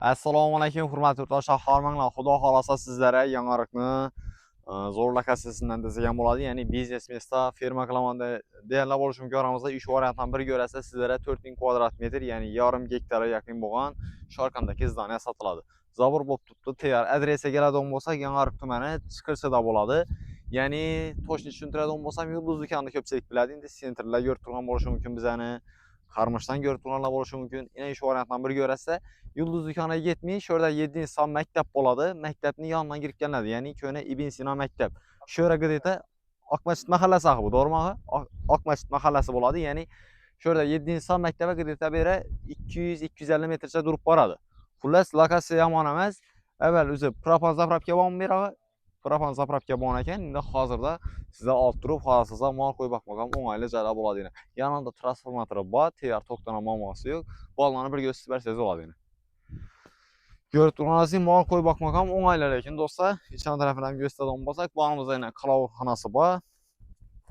Assalomu alaykum, hurmatli yurtdoshlar. Hormanglar, Xudo xolasa sizlarga yangilikni zo'r lokatsiyasidan degan bo'ladi. Ya'ni biznes mesda ferma qilaman deganlar bo'lishi mumkin. Oramizda 3 variantdan biri ko'rasa, sizlarga 4000 kvadrat metr, ya'ni yarim gektarga yaqin bo'lgan Sho'rqamdagi zdaniya sotiladi. Zabur bo'lib turibdi. Tayyor adresiga keladigan bo'lsak, Yangiariq tumani Chiqirchida bo'ladi. Ya'ni to'shni tushuntiradigan bo'lsam, Yulduz do'konini ko'pchilik biladi. Endi sentrlar ko'rib turgan bo'lishi mumkin bizani. Qarmishdan ko'rib turganlar bo'lishi mumkin. Yana 3 variantdan biri ko'rasa, Yulduz do'koniga yetmay, shu yerda 7-son maktab bo'ladi. Maktabning yonidan kirib kelinadi. Ya'ni ko'na Ibn Sino maktab. Shu yerga deydi Oqmachit mahallasi bu, to'g'rimi? Oqmachit mahallasi bo'ladi. Ya'ni shu yerda 7-son maktabga kirib beri 200-250 metrcha turib boradi. Xullas, lokatsiya yomon emas. Avval o'zi propan zapravka bormi berag'i? Propan zapravka bor ekan. Endi hozirda sizlar olib turib, xohlasangiz mol qo'yib boqmagan o'ng'ayli joylar bo'ladi. Yanında transformatori bor, tayyor to'xtana muammosi yo'q. Bollarni birga o'sib bersangiz bo'ladi. Ko'rib turganingizdek, mol qo'yib boqmagan o'ng'ayli, lekin do'stlar, ichki tarafdan ko'rsatadigan bo'lsak, bo'g'imizda yana qarovulxonasi bor.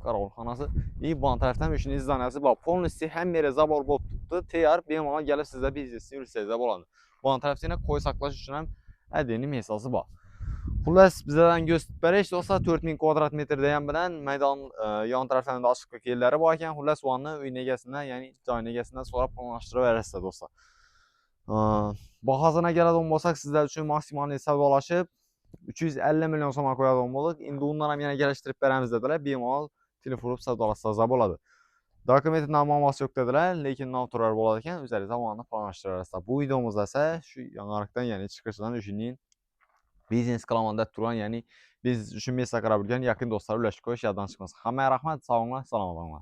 Qarovulxonasi и bu tarafdan o'sha izdanasi bor. Полностью hamma yeri zabor bo'lib turibdi. Tayyor bemalol kelib sizlar biznesni yursangiz bo'ladi. Bu tarafda yana qo'y saqlash uchun ham adini mesosi bor. Xullas, bizlardan ko'rsatib berish do'stlar 4000 kvadrat metr degan bilan maydon yon tarafdan ochiq kelari bor ekan. Xullas, ularni uy egasidan, ya'ni joy egasidan so'rab qolishtirib berasizlar do'stlar. Bahosini keladigan bo'lsak, sizlar uchun maksimal savdolashib 350 million so'm qo'yadigan bo'ldik. Endi undan ham yana kelishtirib beramiz dedilar. Bemalol telefon urib savdolashsangiz bo'ladi. Dokumentdan muammosi yo'q dedilar, lekin noturar bo'ladi ekan. O'zlaringiz zamonini planlashtirasizlar. Bu videomizda esa shu Yangiariqdan, ya'ni chiqishdan o'shining biznes qilaman deb turgan, ya'ni biz uchun mesga qarab yurgan yaqin do'stlar ulashib qo'yish yoddan chiqmasin. Hammaga rahmat, sog' bo'linglar, salomat bo'linglar.